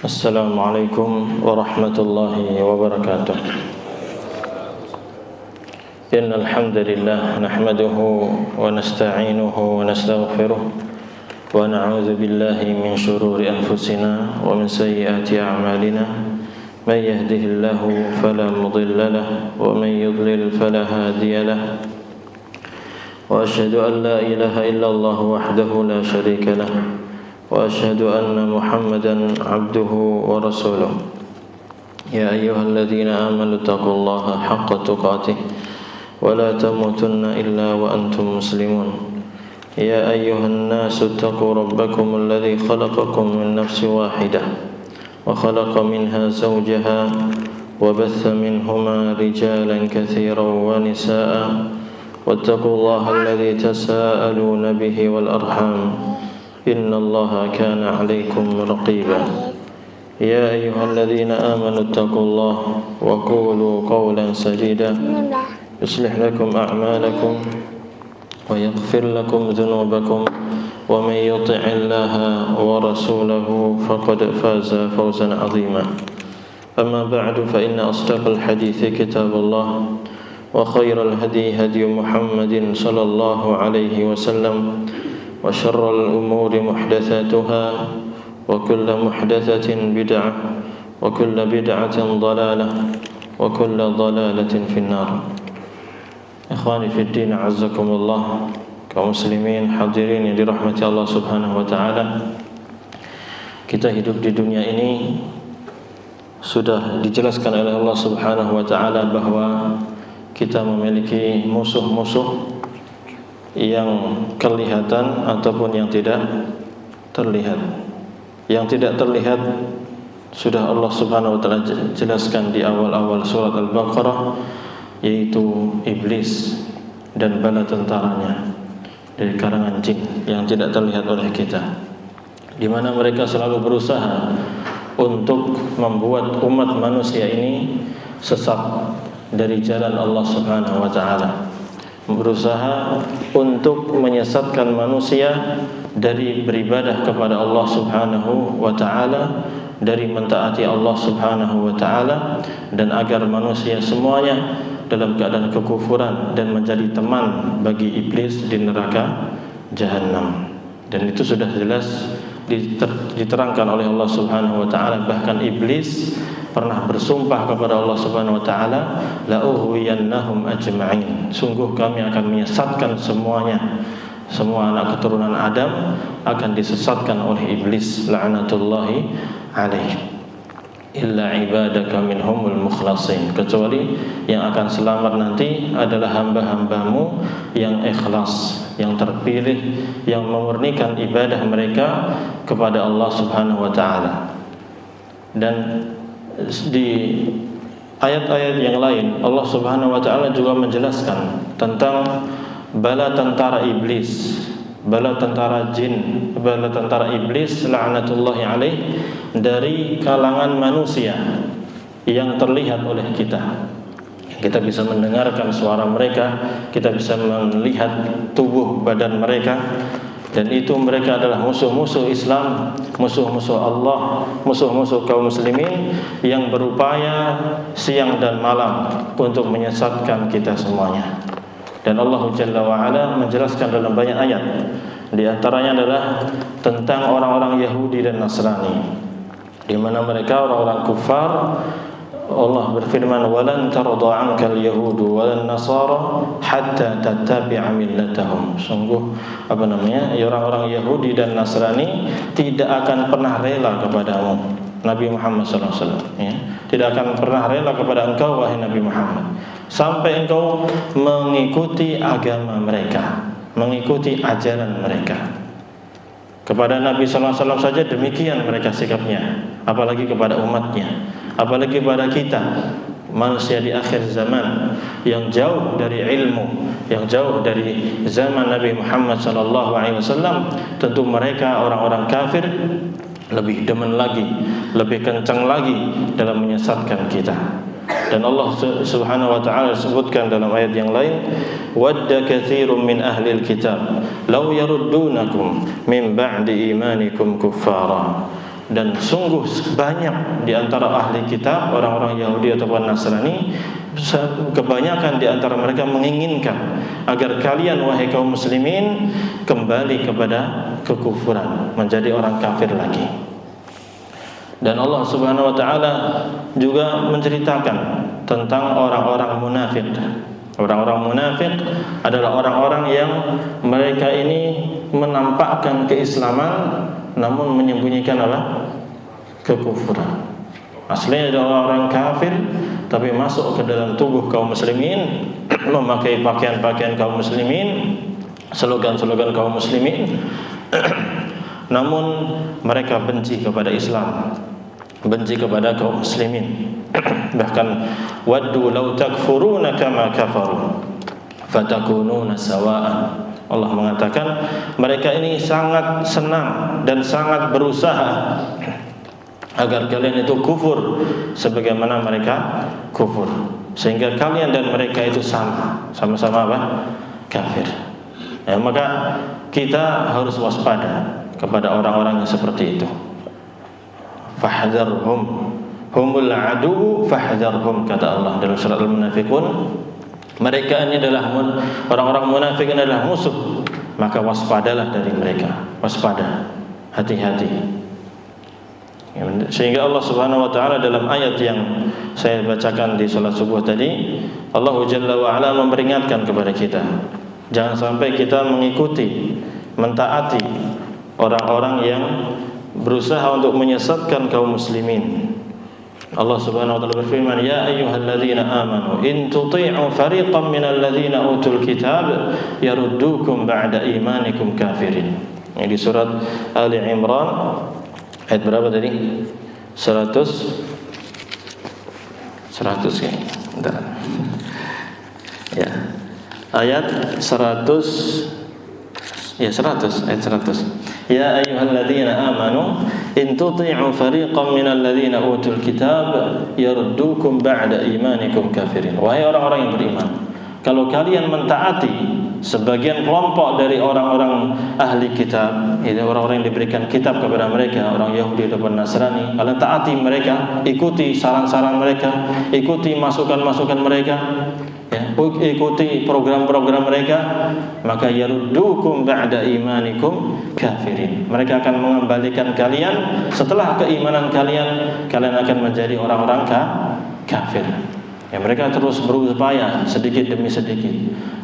Assalamualaikum warahmatullahi wabarakatuh. Innal hamdalillah nahmaduhu wa nasta'inuhu wa nastaghfiruh wa na'udzu billahi min shururi anfusina wa min sayyiati a'malina. Man yahdihillahu fala mudilla lahu wa man yudlil fala hadiya lahu. Wa asyhadu an la ilaha illallah wahdahu la syarika lahu. وأشهد أن محمدا عبده ورسوله يا أيها الذين آمنوا اتقوا الله حق تقاته ولا تموتن إلا وأنتم مسلمون يا أيها الناس اتقوا ربكم الذي خلقكم من نفس واحدة وخلق منها زوجها وبث منهما رجالا كثيرا ونساء واتقوا الله الذي تساءلون به والأرحام إن الله كان عليكم رقيبا يا أيها الذين آمنوا اتقوا الله وقولوا قولا سديدا يصلح لكم أعمالكم ويغفر لكم ذنوبكم ومن يطع الله ورسوله فقد فاز فوزا عظيما أما بعد فإن أصدق الحديث كتاب الله وخير الهدي هدي محمد صلى الله عليه وسلم وشر الأمور محدثاتها وكل محدثة بدعة وكل بدعة ضلالة وكل ضلالة في النار. Ikhwani fi din, a'azzakumullah, kaum muslimin hadirin yang dirahmati Allah Subhanahu wa taala. Kita hidup di dunia ini sudah dijelaskan oleh Allah Subhanahu wa taala bahwa kita memiliki musuh-musuh yang kelihatan ataupun yang tidak terlihat. Yang tidak terlihat sudah Allah Subhanahu wa taala jelaskan di awal-awal surat Al-Baqarah, yaitu iblis dan bala tentaranya dari kalangan jin yang tidak terlihat oleh kita, di mana mereka selalu berusaha untuk membuat umat manusia ini sesat dari jalan Allah Subhanahu wa taala, berusaha untuk menyesatkan manusia dari beribadah kepada Allah Subhanahu wa taala, dari mentaati Allah Subhanahu wa taala, dan agar manusia semuanya dalam keadaan kekufuran dan menjadi teman bagi iblis di neraka jahanam. Dan itu sudah jelas diterangkan oleh Allah Subhanahu wa taala. Bahkan iblis pernah bersumpah kepada Allah Subhanahu wa taala, la ughwiyannahum ajma'in, sungguh kami akan menyesatkan semuanya, semua anak keturunan Adam akan disesatkan oleh iblis, la'natullahi alaihi, illa ibadaka minhumul mukhlasin, kecuali yang akan selamat nanti adalah hamba-hambamu yang ikhlas, yang terpilih, yang memurnikan ibadah mereka kepada Allah Subhanahu wa taala. Dan di ayat-ayat yang lain Allah Subhanahu wa taala juga menjelaskan tentang bala tentara iblis, bala tentara jin, bala tentara iblis la'natullahi alaih dari kalangan manusia yang terlihat oleh kita. Kita bisa mendengarkan suara mereka, kita bisa melihat tubuh badan mereka, dan itu mereka adalah musuh-musuh Islam, musuh-musuh Allah, musuh-musuh kaum muslimin yang berupaya siang dan malam untuk menyesatkan kita semuanya. Dan Allah Jalla wa'ala menjelaskan dalam banyak ayat, di antaranya adalah tentang orang-orang Yahudi dan Nasrani, di mana mereka orang-orang kufar. Allah berfirman, walan tarda 'ankal yahudu walan nasara hatta tattabi'a millatahum, sungguh orang-orang Yahudi dan Nasrani tidak akan pernah rela kepadamu Nabi Muhammad SAW, ya, tidak akan pernah rela kepada engkau wahai Nabi Muhammad sampai engkau mengikuti agama mereka, mengikuti ajaran mereka. Kepada Nabi SAW saja demikian mereka sikapnya, apalagi kepada umatnya, apalagi kepada kita manusia di akhir zaman yang jauh dari ilmu, yang jauh dari zaman Nabi Muhammad SAW. Tentu mereka orang-orang kafir lebih demen lagi, lebih kencang lagi dalam menyesatkan kita. Dan Allah Subhanahu wa taala sebutkan dalam ayat yang lain, wadda katsirun min ahlil kitab law yaruddunakum min ba'di imanikum kuffara Dan sungguh banyak di antara ahli kitab, orang-orang Yahudi ataupun Nasrani, kebanyakan di antara mereka menginginkan agar kalian wahai kaum muslimin kembali kepada kekufuran, menjadi orang kafir lagi. Dan Allah Subhanahu wa taala juga menceritakan tentang orang-orang munafik. Orang-orang munafik adalah orang-orang yang mereka ini menampakkan keislaman namun menyembunyikan kekufuran. Aslinya adalah orang kafir tapi masuk ke dalam tubuh kaum muslimin, memakai pakaian-pakaian kaum muslimin, slogan-slogan kaum muslimin. Namun mereka benci kepada Islam, benci kepada kaum muslimin. Bahkan waddu law takfuruna kama kafaru fatakununa sawa'an. Allah mengatakan mereka ini sangat senang dan sangat berusaha agar kalian itu kufur sebagaimana mereka kufur, sehingga kalian dan mereka itu sama-sama kafir. Maka kita harus waspada kepada orang-orang yang seperti itu. Fahdharhum humul adu fahdharhum, kata Allah dalam surat Al-Munafiqun. Mereka ini adalah orang-orang munafik, ini adalah musuh, maka waspadalah dari mereka. Waspada, hati-hati. Sehingga Allah Subhanahu wa taala dalam ayat yang saya bacakan di salat subuh tadi, Allah Jalla wa ala memperingatkan kepada kita, jangan sampai kita mengikuti, mentaati orang-orang yang berusaha untuk menyesatkan kaum muslimin. Allah Subhanahu wa taala berfirman, ya ayyuhalladzina amanu in tuti'u fariqan minal ladzina utul kitab yaruddukum ba'da imanikum kafirin. Ini di surat Ali Imran ayat berapa tadi? 100 ya. Bentar. Ya. Ayat 100 ayat 100. Ya ayyuhalladzina amanu in tuti'u fariqan minal ladzina utul kitab yaruddukum ba'da imanikum kafirin. Wahai orang-orang yang beriman, kalau kalian mentaati sebagian kelompok dari orang-orang ahli kitab, itu orang-orang yang diberikan kitab kepada mereka, orang Yahudi ataupun Nasrani, kalian taati mereka, ikuti saran-saran mereka, ikuti masukan-masukan mereka, ikuti program-program mereka, maka yaruddukum ba'da imanikum kafirin. Mereka akan mengembalikan kalian setelah keimanan kalian akan menjadi orang-orang kafir. Mereka terus berupaya sedikit demi sedikit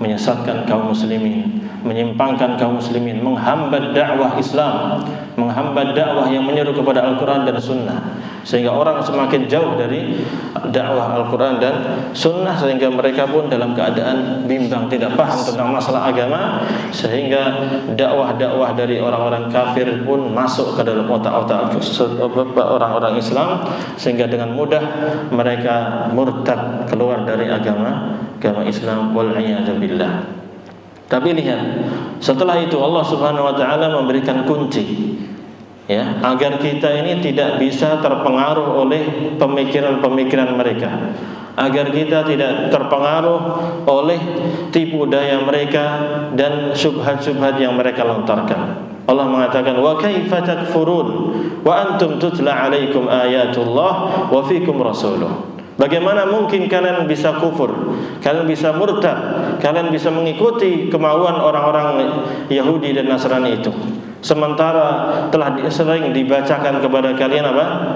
menyesatkan kaum muslimin, menyimpangkan kaum muslimin, menghambat dakwah Islam, menghambat dakwah yang menyeru kepada Al-Quran dan Sunnah, sehingga orang semakin jauh dari dakwah Al-Quran dan Sunnah, sehingga mereka pun dalam keadaan bimbang, tidak paham tentang masalah agama, sehingga dakwah-dakwah dari orang-orang kafir pun masuk ke dalam otak-otak orang-orang Islam, sehingga dengan mudah mereka murtad, keluar dari agama Islam, wal'iyadu billah. Tapi lihat, setelah itu Allah Subhanahu wa taala memberikan kunci, agar kita ini tidak bisa terpengaruh oleh pemikiran-pemikiran mereka, agar kita tidak terpengaruh oleh tipu daya mereka dan syubhat-syubhat yang mereka lontarkan. Allah mengatakan, wa kaifa takfurun wa antum tutla alaikum ayatullah wa fikum rasuluh. Bagaimana mungkin kalian bisa kufur, kalian bisa murtad, kalian bisa mengikuti kemauan orang-orang Yahudi dan Nasrani itu, sementara telah sering dibacakan kepada kalian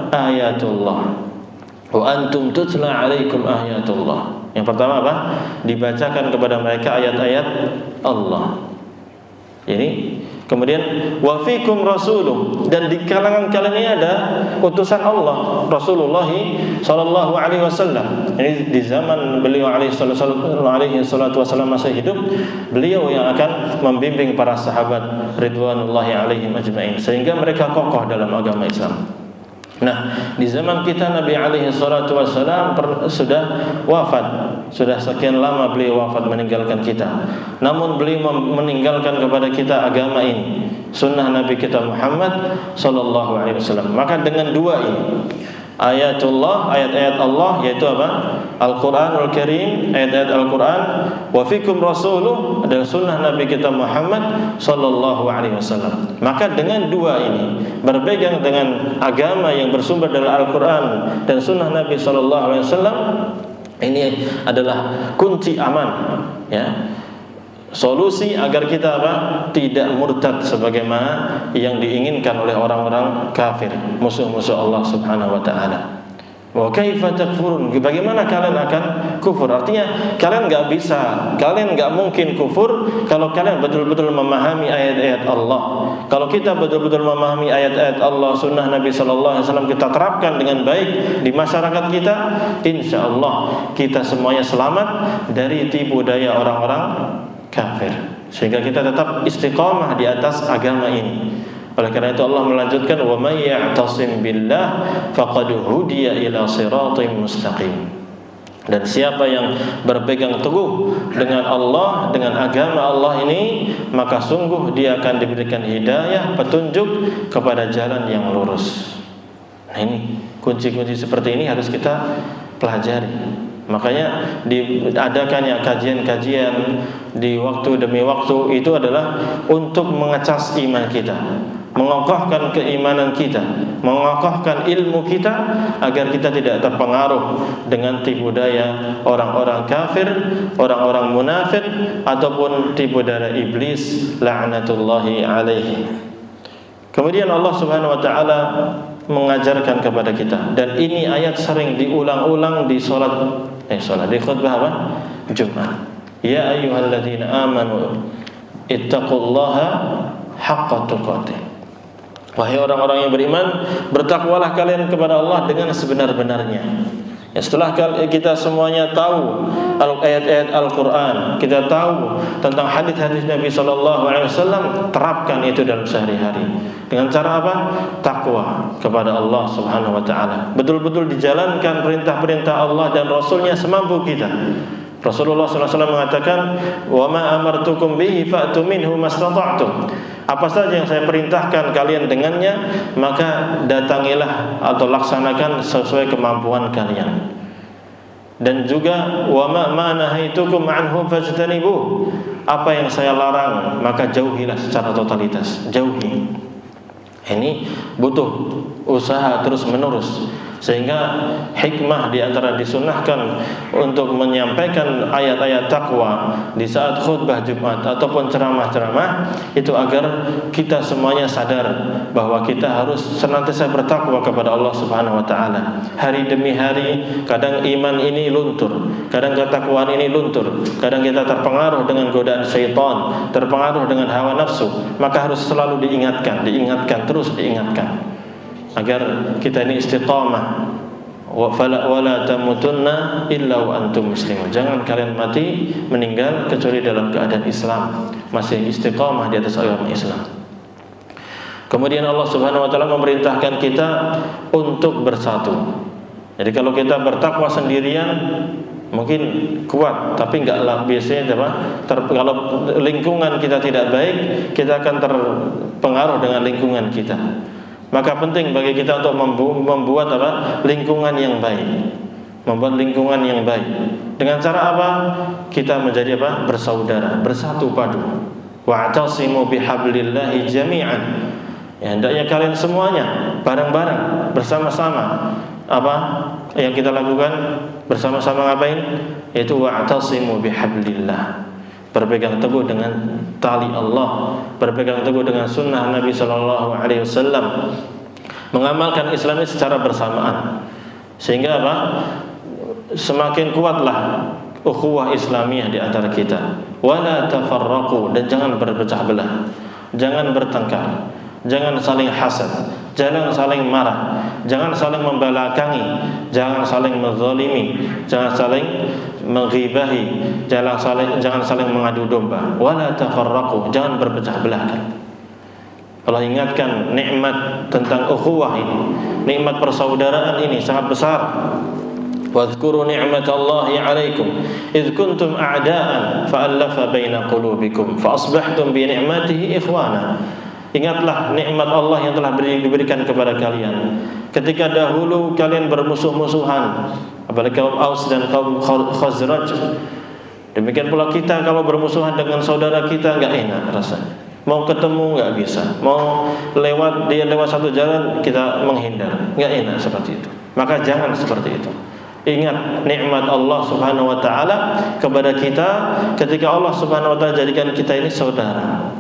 ayatullah. Wa antum tutla alaikum ayatullah. Yang pertama dibacakan kepada mereka ayat-ayat Allah. Ini kemudian wa fikum rasuluh, dan di kalangan kalian ini ada utusan Allah, Rasulullah sallallahu alaihi wasallam. Ini di zaman beliau alaihi salatu wasallam masih hidup, beliau yang akan membimbing para sahabat ridwanullahi alaihim ajmain sehingga mereka kokoh dalam agama Islam. Nah, di zaman kita Nabi alaihi salatu wasallam sudah wafat, sudah sekian lama beliau wafat meninggalkan kita. Namun beliau meninggalkan kepada kita agama ini, sunnah Nabi kita Muhammad sallallahu alaihi wasallam. Maka dengan dua ini, ayatullah, ayat-ayat Allah, yaitu apa? Al-Quranul Karim, ayat-ayat Al-Quran. Wa fikum rasuluh, adalah sunnah Nabi kita Muhammad sallallahu alaihi wasallam. Maka dengan dua ini, berpegang dengan agama yang bersumber dari Al-Quran dan sunnah Nabi sallallahu alaihi wasallam, ini adalah kunci aman, ya. Solusi agar kita apa? Tidak murtad sebagaimana yang diinginkan oleh orang-orang kafir, musuh-musuh Allah Subhanahu wa taala. Wa kaifa takfurun? Bagaimana kalian akan kufur? Artinya kalian enggak bisa, kalian enggak mungkin kufur kalau kalian betul-betul memahami ayat-ayat Allah. Kalau kita betul-betul memahami ayat-ayat Allah, sunnah Nabi sallallahu alaihi wasallam, kita terapkan dengan baik di masyarakat kita, insyaallah kita semuanya selamat dari tipu daya orang-orang kafir, sehingga kita tetap istiqamah di atas agama ini. Oleh karena itu Allah melanjutkan, wa may ya'tasim billah faqad hudiya ila siratim mustaqim. Dan siapa yang berpegang teguh dengan Allah, dengan agama Allah ini, maka sungguh dia akan diberikan hidayah, petunjuk kepada jalan yang lurus. Nah, ini kunci-kunci seperti ini harus kita pelajari. Makanya diadakannya kajian-kajian di waktu demi waktu itu adalah untuk mengecas iman kita, mengokohkan keimanan kita, mengokohkan ilmu kita agar kita tidak terpengaruh dengan tipu daya orang-orang kafir, orang-orang munafik ataupun tipu daya iblis la'natullahi alaihi. Kemudian Allah Subhanahu wa taala mengajarkan kepada kita, dan ini ayat sering diulang-ulang di di khutbah apa? Jumat. Ya ayyuhalladzina amanu ittaqullaha haqqa tuqatih. Wahai orang-orang yang beriman, bertakwalah kalian kepada Allah dengan sebenar-benarnya. Ya, setelah kita semuanya tahu ayat-ayat Al-Quran, kita tahu tentang hadis-hadis Nabi SAW, terapkan itu dalam sehari-hari. Dengan cara apa? Takwa kepada Allah Subhanahu Wa Taala. Betul-betul dijalankan perintah-perintah Allah dan Rasulnya semampu kita. Rasulullah SAW mengatakan, wa ma amartukum bihi fa'tu minhu mastata'tum. Apa saja yang saya perintahkan kalian dengannya, maka datangilah atau laksanakan sesuai kemampuan kalian. Dan juga wa ma nahaitukum anhu fajtanibuh. Apa yang saya larang, maka jauhilah secara totalitas. Jauhi. Ini butuh usaha terus menerus, sehingga hikmah di antara disunahkan untuk menyampaikan ayat-ayat takwa di saat khutbah Jumat ataupun ceramah-ceramah itu agar kita semuanya sadar bahwa kita harus senantiasa bertakwa kepada Allah Subhanahu wa taala. Hari demi hari kadang iman ini luntur, kadang ketakwaan ini luntur, kadang kita terpengaruh dengan godaan syaitan, terpengaruh dengan hawa nafsu, maka harus selalu diingatkan, terus diingatkan agar kita ini istiqamah. Wala tamutunna illa wa antum muslimun. Jangan kalian mati meninggal kecuali dalam keadaan Islam, masih istiqamah di atas agama Islam. Kemudian Allah Subhanahu wa taala memerintahkan kita untuk bersatu. Jadi kalau kita bertakwa sendirian mungkin kuat, tapi enggaklah biasanya kalau lingkungan kita tidak baik, kita akan terpengaruh dengan lingkungan kita. Maka penting bagi kita untuk membuat lingkungan yang baik. Membuat lingkungan yang baik. Dengan cara apa? Kita menjadi bersaudara, bersatu padu. Wa'tasimu bihablillahi jami'an. Ya, hendaknya kalian semuanya bareng-bareng, bersama-sama. Apa yang kita lakukan bersama-sama ngapain? Yaitu wa'tasimu bihablillah. Berpegang teguh dengan tali Allah, berpegang teguh dengan sunnah Nabi Sallallahu Alaihi Wasallam, mengamalkan Islam ini secara bersamaan, sehingga semakin kuatlah ukhuwah Islamiyah di antara kita. Wala tafarraqu, dan jangan berpecah belah, jangan bertengkar, jangan saling hasad, jangan saling marah, jangan saling membelakangi, jangan saling menzalimi, jangan saling menghibahi, jangan saling mengadu domba. Wala tafarraqu, jangan berpecah belah. Allah ingatkan nikmat tentang ukhuwah ini, nikmat persaudaraan ini sangat besar. Wadhkuru ni'matallahi 'alaikum idz kuntum a'da'an fa'alafa baina qulubikum fa asbahtum bi ni'matihi ikhwana. Ingatlah nikmat Allah yang telah diberikan kepada kalian. Ketika dahulu kalian bermusuh-musuhan, apalagi kaum Aus dan kaum Khazraj. Demikian pula kita kalau bermusuhan dengan saudara kita enggak enak rasanya. Mau ketemu enggak bisa. Mau dia lewat satu jalan kita menghindar. Enggak enak seperti itu. Maka jangan seperti itu. Ingat nikmat Allah Subhanahu wa taala kepada kita ketika Allah Subhanahu wa taala jadikan kita ini saudara.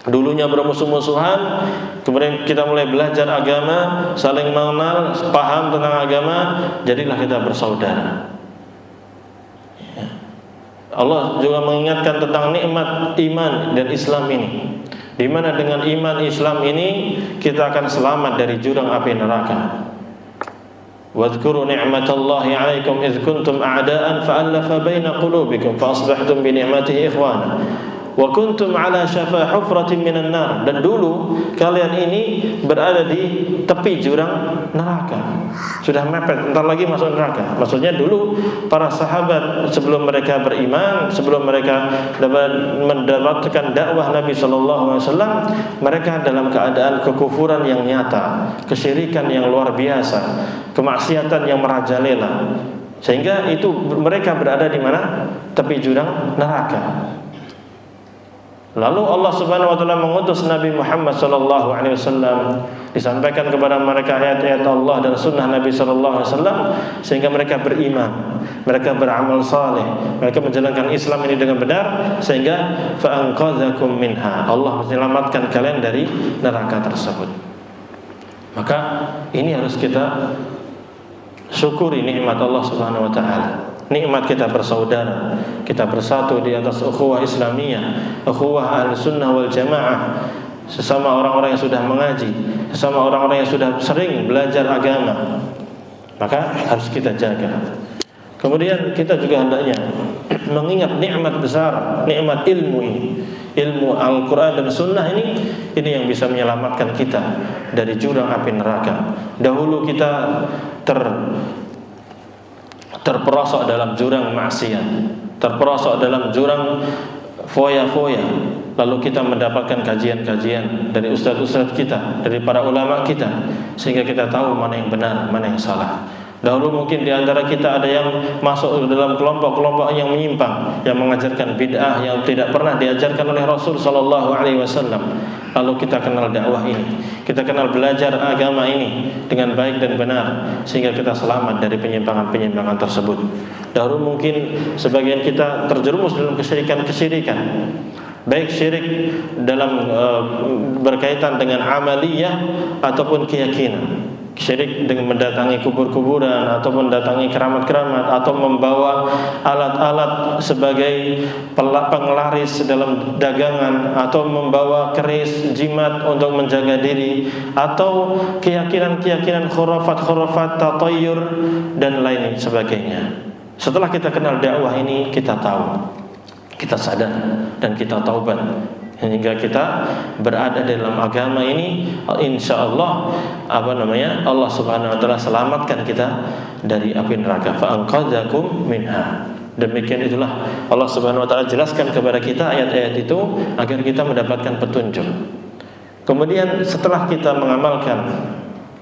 Dulunya bermusuh-musuhan, kemudian kita mulai belajar agama, saling mengenal, paham tentang agama, jadilah kita bersaudara. Allah juga mengingatkan tentang nikmat iman dan Islam ini, di mana dengan iman Islam ini kita akan selamat dari jurang api neraka. Wadhkuru ni'matallahi 'alaikum idz kuntum a'da'an fa'alafa baina qulubikum fa asbahtum bi ni'matihi ikhwana. Wa kuntum ala syafa hufratin minan nar. Dan dulu kalian ini berada di tepi jurang neraka. Sudah mepet, entar lagi masuk neraka. Maksudnya dulu para sahabat sebelum mereka beriman, sebelum mereka mendapatkan dakwah Nabi sallallahu alaihi wasallam, mereka dalam keadaan kekufuran yang nyata, kesyirikan yang luar biasa, kemaksiatan yang merajalela. Sehingga itu mereka berada di mana? Tepi jurang neraka. Lalu Allah Subhanahu wa taala mengutus Nabi Muhammad sallallahu alaihi wasallam, disampaikan kepada mereka ayat-ayat Allah dan sunnah Nabi sallallahu alaihi wasallam sehingga mereka beriman, mereka beramal saleh, mereka menjalankan Islam ini dengan benar sehingga fa'anqadzakum minha. Allah menyelamatkan kalian dari neraka tersebut. Maka ini harus kita syukuri nikmat Allah Subhanahu wa taala. Nikmat kita bersaudara, kita bersatu di atas ukhuwah Islamiyah, ukhuwah Ahlussunnah wal Jamaah, sesama orang-orang yang sudah mengaji, sesama orang-orang yang sudah sering belajar agama. Maka harus kita jaga. Kemudian kita juga hendaknya mengingat nikmat besar, nikmat ilmu ini. Ilmu Al-Quran dan Sunnah ini yang bisa menyelamatkan kita dari jurang api neraka. Dahulu kita terperosok dalam jurang maksiat, terperosok dalam jurang foya-foya. Lalu kita mendapatkan kajian-kajian dari ustaz-ustaz kita, dari para ulama kita, sehingga kita tahu mana yang benar, mana yang salah. Dahulu mungkin di antara kita ada yang masuk dalam kelompok-kelompok yang menyimpang, yang mengajarkan bid'ah yang tidak pernah diajarkan oleh Rasul sallallahu alaihi wasallam. Lalu kita kenal dakwah ini, kita kenal belajar agama ini dengan baik dan benar, sehingga kita selamat dari penyimpangan-penyimpangan tersebut. Dahulu mungkin sebagian kita terjerumus dalam kesyirikan-kesyirikan, baik syirik dalam berkaitan dengan amaliyah ataupun keyakinan. Syirik dengan mendatangi kubur-kuburan atau mendatangi keramat-keramat atau membawa alat-alat sebagai penglaris dalam dagangan atau membawa keris jimat untuk menjaga diri atau keyakinan-keyakinan khurafat-khurafat tatayyur dan lain sebagainya. Setelah kita kenal dakwah ini, kita tahu, kita sadar dan kita taubat hingga kita berada dalam agama ini. Insyaallah Allah Subhanahu wa taala selamatkan kita dari api neraka. Fa'anqadzakum minha. Demikian itulah Allah Subhanahu wa taala jelaskan kepada kita ayat-ayat itu agar kita mendapatkan petunjuk. Kemudian setelah kita mengamalkan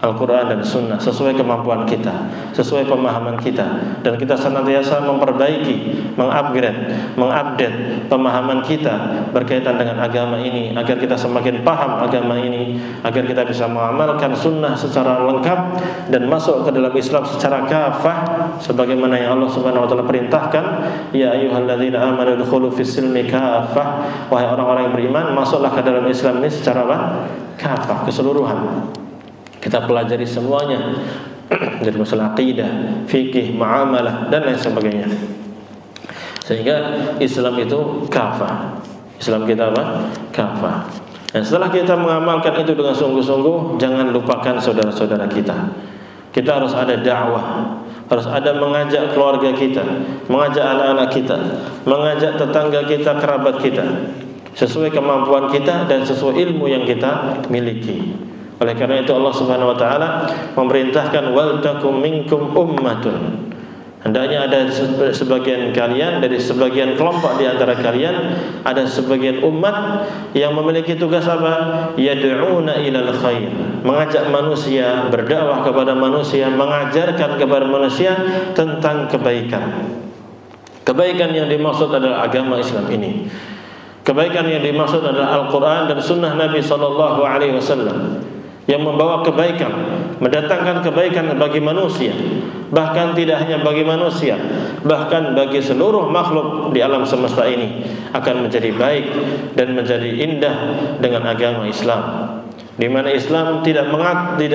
Al-Quran dan Sunnah sesuai kemampuan kita, sesuai pemahaman kita, dan kita senantiasa memperbaiki, mengupdate pemahaman kita berkaitan dengan agama ini agar kita semakin paham agama ini, agar kita bisa mengamalkan sunnah secara lengkap dan masuk ke dalam Islam secara kafah sebagaimana yang Allah Subhanahu wa taala perintahkan, ya ayyuhalladzina amanu udkhulu fis-silmi kafah. Wahai orang-orang yang beriman, masuklah ke dalam Islam ini secara kafah, keseluruhan. Kita pelajari semuanya dari masalah aqidah, fikih, muamalah dan lain sebagainya. Sehingga Islam itu kafah. Islam kita kafah. Dan setelah kita mengamalkan itu dengan sungguh-sungguh, jangan lupakan saudara-saudara kita. Kita harus ada dakwah, harus ada mengajak keluarga kita, mengajak anak-anak kita, mengajak tetangga kita, kerabat kita, sesuai kemampuan kita dan sesuai ilmu yang kita miliki. Oleh karena itu Allah Subhanahu wa taala memerintahkan wal takum minkum ummatun, Hendaknya ada sebagian kalian, dari sebagian kelompok di antara kalian, ada sebagian umat yang memiliki tugas apa? Yad'una ilal khair, mengajak manusia, berdakwah kepada manusia, mengajarkan kepada manusia tentang kebaikan. Kebaikan yang dimaksud adalah agama Islam ini. Kebaikan yang dimaksud adalah Al-Quran dan Sunnah Nabi SAW yang membawa kebaikan, mendatangkan kebaikan bagi manusia. Bahkan tidak hanya bagi manusia, bahkan bagi seluruh makhluk di alam semesta ini akan menjadi baik dan menjadi indah dengan agama Islam, di mana Islam tidak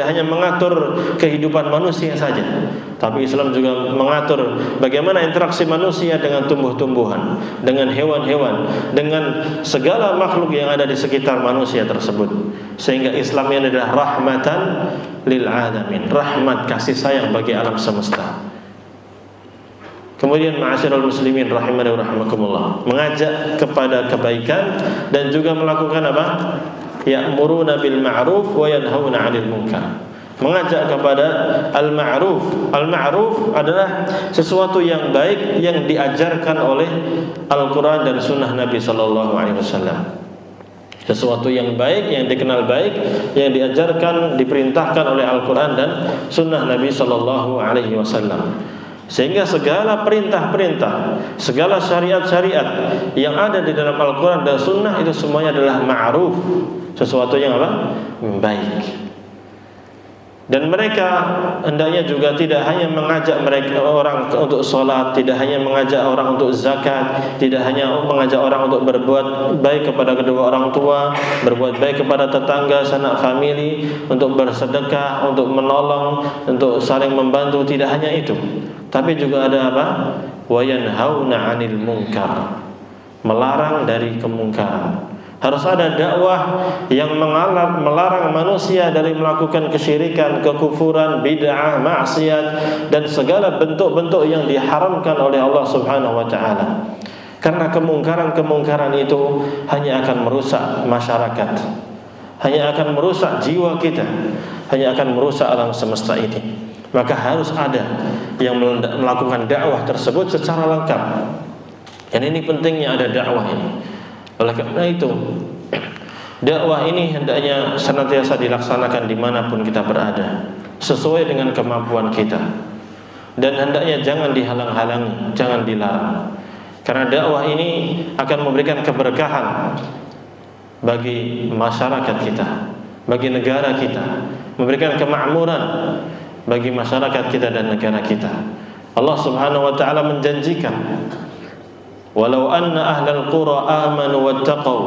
hanya mengatur kehidupan manusia saja, tapi Islam juga mengatur bagaimana interaksi manusia dengan tumbuh-tumbuhan, dengan hewan-hewan, dengan segala makhluk yang ada di sekitar manusia tersebut. Sehingga Islam ini adalah rahmatan lil alamin, rahmat kasih sayang bagi alam semesta. Kemudian ma'asyiral muslimin rahimani wa rahimakumullah, mengajak kepada kebaikan dan juga melakukan apa? Ya'muruna bil ma'ruf wa yanhauna 'anil munkar. Mengajak kepada al-ma'ruf. Al-ma'ruf adalah sesuatu yang baik yang diajarkan oleh Al-Quran dan Sunnah Nabi sallallahu alaihi wasallam. Sesuatu yang baik, yang dikenal baik, yang diajarkan, diperintahkan oleh Al-Quran dan Sunnah Nabi sallallahu alaihi wasallam. Sehingga segala perintah-perintah, segala syariat-syariat yang ada di dalam Al-Quran dan Sunnah itu semuanya adalah ma'ruf, sesuatu yang apa? Baik. Dan mereka hendaknya juga tidak hanya mengajak mereka orang untuk sholat, tidak hanya mengajak orang untuk zakat, tidak hanya mengajak orang untuk berbuat baik kepada kedua orang tua, berbuat baik kepada tetangga, sanak famili, untuk bersedekah, untuk menolong, untuk saling membantu. Tidak hanya itu, tapi juga ada apa? Wa yanhauna 'anil munkar, melarang dari kemungkaran. Harus ada dakwah yang melarang manusia dari melakukan kesyirikan, kekufuran, bid'ah, maksiat dan segala bentuk-bentuk yang diharamkan oleh Allah Subhanahu wa taala. Karena kemungkaran-kemungkaran itu hanya akan merusak masyarakat, hanya akan merusak jiwa kita, hanya akan merusak alam semesta ini. Maka harus ada yang melakukan dakwah tersebut secara lengkap. Dan ini pentingnya ada dakwah ini. Oleh karena itu, dakwah ini hendaknya senantiasa dilaksanakan dimanapun kita berada, sesuai dengan kemampuan kita. Dan hendaknya jangan dihalang-halangi, jangan dilarang. Karena dakwah ini akan memberikan keberkahan bagi masyarakat kita, bagi negara kita, memberikan kemakmuran bagi masyarakat kita dan negara kita. Allah Subhanahu wa taala menjanjikan, walau anna ahlal qura amanu wattaqau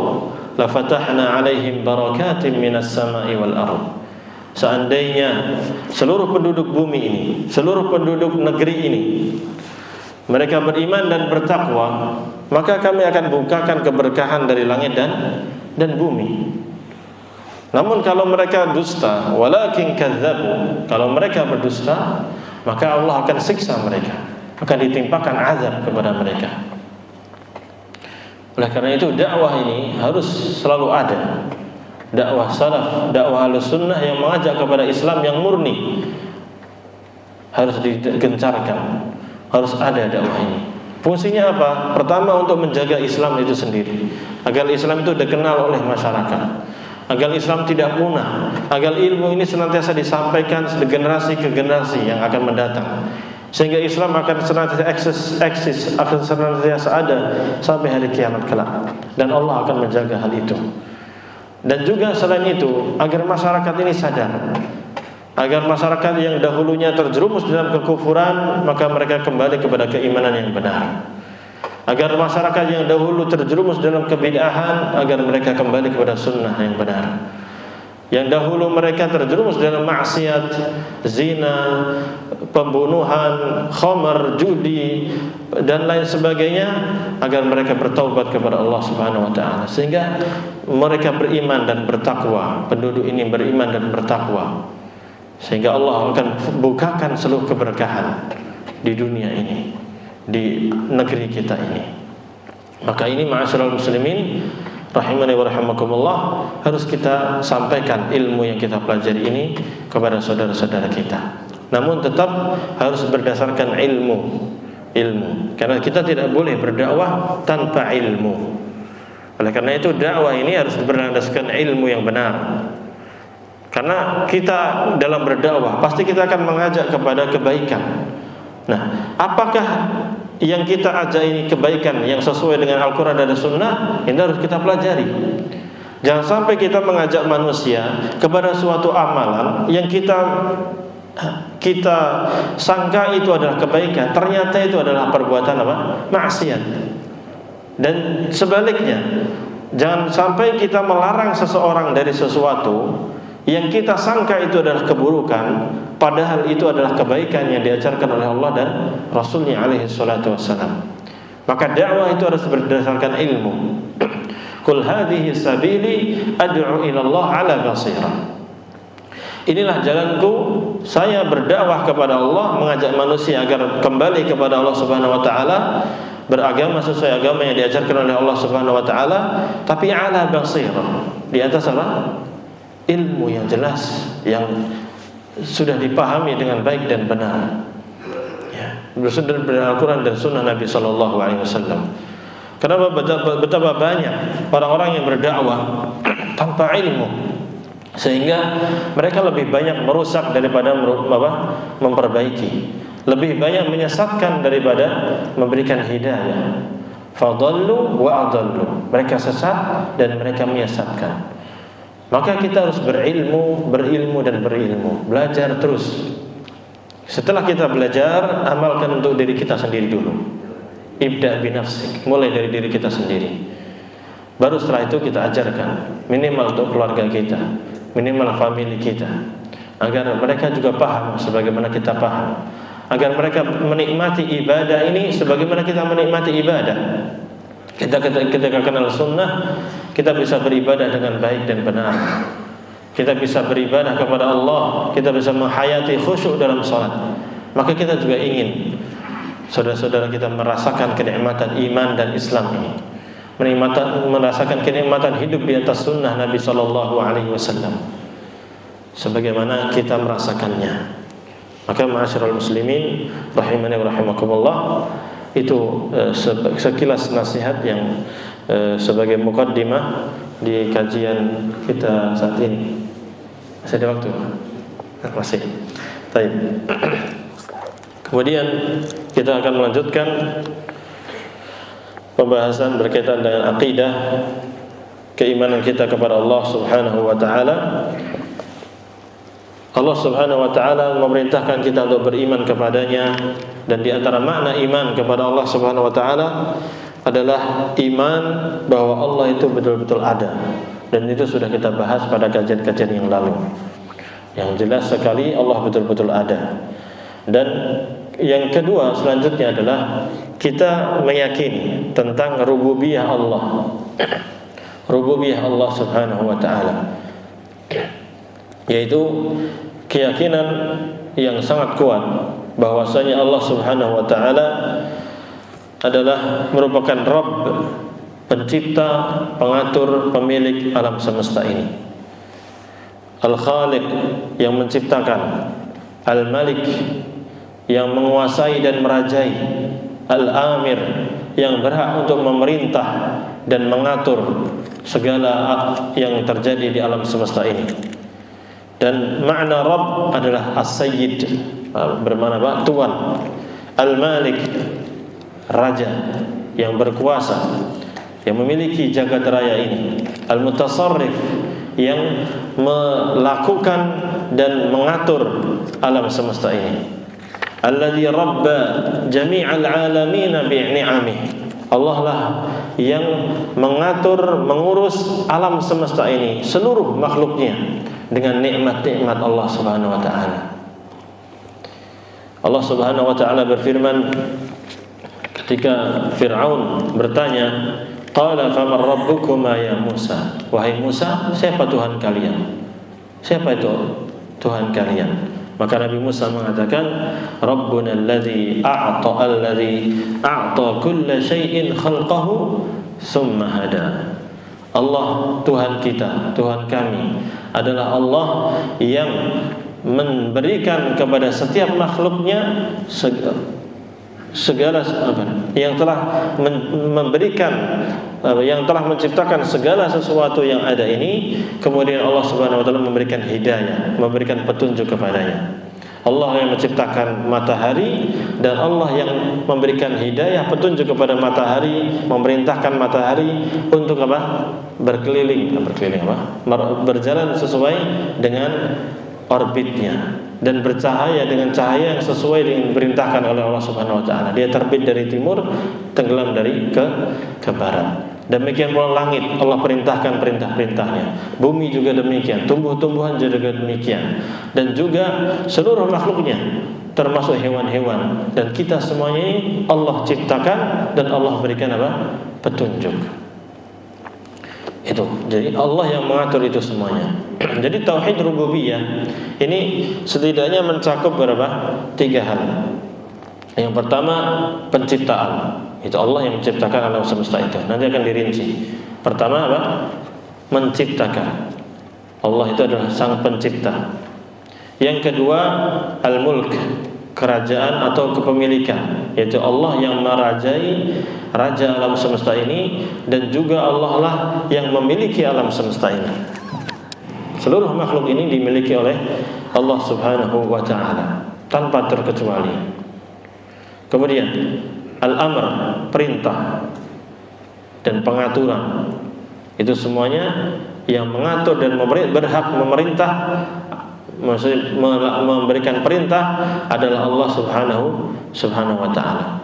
lafatahna 'alaihim barakatin minas sama'i wal ardh. Seandainya seluruh penduduk bumi ini, seluruh penduduk negeri ini, mereka beriman dan bertakwa, maka kami akan bukakan keberkahan dari langit dan bumi. Namun kalau mereka dusta, walakin kadzabu, kalau mereka berdusta, maka Allah akan siksa mereka, akan ditimpakan azab kepada mereka. Oleh karena itu dakwah ini harus selalu ada. Dakwah salaf, dakwah Ahlussunnah yang mengajak kepada Islam yang murni harus digencarkan. Harus ada dakwah ini. Fungsinya apa? Pertama, untuk menjaga Islam itu sendiri, agar Islam itu dikenal oleh masyarakat, agar Islam tidak punah, agar ilmu ini senantiasa disampaikan dari generasi ke generasi yang akan mendatang, sehingga Islam akan senantiasa eksis, akan senantiasa ada sampai hari kiamat kelak. Dan Allah akan menjaga hal itu. Dan juga selain itu, agar masyarakat ini sadar, agar masyarakat yang dahulunya terjerumus dalam kekufuran, maka mereka kembali kepada keimanan yang benar. Agar masyarakat yang dahulu terjerumus dalam kebid'ahan, agar mereka kembali kepada sunnah yang benar. Yang dahulu mereka terjerumus dalam maksiat, zina, pembunuhan, khamar, judi dan lain sebagainya, agar mereka bertaubat kepada Allah Subhanahu wa taala, sehingga mereka beriman dan bertakwa. Penduduk ini beriman dan bertakwa, sehingga Allah akan bukakan seluruh keberkahan di dunia ini, di negeri kita ini. Maka ini ma'asyiral muslimin rahimani wa rahimakumullah, harus kita sampaikan ilmu yang kita pelajari ini kepada saudara-saudara kita. namun tetap harus berdasarkan ilmu. Karena kita tidak boleh berdakwah tanpa ilmu. Oleh karena itu dakwah ini harus berdasarkan ilmu yang benar. Karena kita dalam berdakwah pasti kita akan mengajak kepada kebaikan. Nah, apakah yang kita ajak ini kebaikan yang sesuai dengan Al-Quran dan Sunnah? Ini harus kita pelajari. Jangan sampai kita mengajak manusia kepada suatu amalan yang kita sangka itu adalah kebaikan, ternyata itu adalah perbuatan apa? Maksiat. Dan sebaliknya, jangan sampai kita melarang seseorang dari sesuatu yang kita sangka itu adalah keburukan, padahal itu adalah kebaikan yang diajarkan oleh Allah dan Rasulnya alaihi salatu wassalam. Maka dakwah itu harus berdasarkan ilmu. Qul hadhihi sabili ad'u ila Allah ala basirah. Inilah jalanku, saya berdakwah kepada Allah, mengajak manusia agar kembali kepada Allah Subhanahu wa taala, beragama sesuai agama yang diajarkan oleh Allah Subhanahu wa taala, tapi ala basirah, di atas apa? Ilmu yang jelas, yang sudah dipahami dengan baik dan benar, ya, bersumber dari Al-Quran dan Sunnah Nabi Sallallahu Alaihi Wasallam. Kenapa betapa banyak orang-orang yang berdakwah tanpa ilmu, sehingga mereka lebih banyak merusak daripada memperbaiki, lebih banyak menyesatkan daripada memberikan hidayah. Fadallu wa adallu, mereka sesat dan mereka menyesatkan. Maka kita harus berilmu dan berilmu, belajar terus. Setelah kita belajar, amalkan untuk diri kita sendiri dulu. Ibda' binafsik, mulai dari diri kita sendiri. Baru setelah itu kita ajarkan, minimal untuk keluarga kita, minimal family kita, agar mereka juga paham sebagaimana kita paham, agar mereka menikmati ibadah ini sebagaimana kita menikmati ibadah. Kita kenal sunnah, kita bisa beribadah dengan baik dan benar. Kita bisa beribadah kepada Allah, kita bisa menghayati khusyuk dalam salat. Maka kita juga ingin saudara-saudara kita merasakan kenikmatan iman dan Islam ini, merasakan kenikmatan hidup di atas sunnah Nabi Sallallahu Alaihi Wasallam, sebagaimana kita merasakannya. Maka ma'asyiral muslimin rahimani wa rahimakumullah, itu sekilas nasihat yang sebagai muqaddimah di kajian kita saat ini. Masih ada waktu? Masih. Baik. Kemudian kita akan melanjutkan pembahasan berkaitan dengan akidah, keimanan kita kepada Allah Subhanahu wa taala. Allah Subhanahu wa taala memerintahkan kita untuk beriman kepadanya, dan di antara makna iman kepada Allah Subhanahu wa taala adalah iman bahwa Allah itu betul-betul ada. Dan itu sudah kita bahas pada kajian-kajian yang lalu. Yang jelas sekali Allah betul-betul ada. Dan yang kedua selanjutnya adalah kita meyakini tentang rububiyah Allah. Rububiyah Allah Subhanahu wa taala, yaitu keyakinan yang sangat kuat bahwasanya Allah Subhanahu wa taala adalah merupakan Rabb, pencipta, pengatur, pemilik alam semesta ini. Al-Khaliq, yang menciptakan. Al-Malik, yang menguasai dan merajai. Al-Amir, yang berhak untuk memerintah dan mengatur segala yang terjadi di alam semesta ini. Dan makna Rabb adalah As-Sayyid, bermakna Tuan. Al-Malik, raja yang berkuasa, yang memiliki jagat raya ini. Al-Mutasarrif, yang melakukan dan mengatur alam semesta ini. Alladzi rabba jami'al alamin bi'ni'amih. Allah lah yang mengatur, mengurus alam semesta ini, seluruh makhluknya, dengan nikmat-nikmat Allah Subhanahu wa taala. Allah Subhanahu wa taala berfirman ketika Fir'aun bertanya, qala faman rabbukuma ya Musa, wahai Musa, siapa Tuhan kalian? Siapa itu Tuhan kalian? Maka Nabi Musa mengatakan, Rabbuna alladhi a'ta kulla syai'in khalqahu summa hada. Allah Tuhan kita, Tuhan kami adalah Allah yang memberikan kepada setiap makhluknya segala yang telah memberikan, yang telah menciptakan segala sesuatu yang ada ini, kemudian Allah Subhanahu wa taala memberikan hidayah, memberikan petunjuk kepadanya. Allah yang menciptakan matahari dan Allah yang memberikan hidayah, petunjuk kepada matahari, memerintahkan matahari untuk apa? Berjalan sesuai dengan orbitnya dan bercahaya dengan cahaya yang sesuai dengan diperintahkan oleh Allah Subhanahu wa taala. Dia terbit dari timur, tenggelam dari ke barat. Demikian pula langit, Allah perintahkan perintah-perintahnya. Bumi juga demikian, tumbuh-tumbuhan juga demikian, dan juga seluruh makhluknya, termasuk hewan-hewan. Dan kita semuanya ini Allah ciptakan dan Allah berikan apa? Petunjuk. Itu. Jadi Allah yang mengatur itu semuanya. Jadi tauhid rububiyah ini setidaknya mencakup berapa? 3 hal. Yang pertama, penciptaan. Itu Allah yang menciptakan alam semesta itu. Nanti akan dirinci. Pertama apa? Menciptakan. Allah itu adalah sang pencipta. Yang kedua, al-mulk, kerajaan atau kepemilikan, yaitu Allah yang merajai, raja alam semesta ini, dan juga Allah lah yang memiliki alam semesta ini. Seluruh makhluk ini dimiliki oleh Allah Subhanahu wa ta'ala tanpa terkecuali. Kemudian al-amr, perintah dan pengaturan. Itu semuanya yang mengatur dan berhak memerintah, maksudnya memberikan perintah adalah Allah Subhanahu wa ta'ala.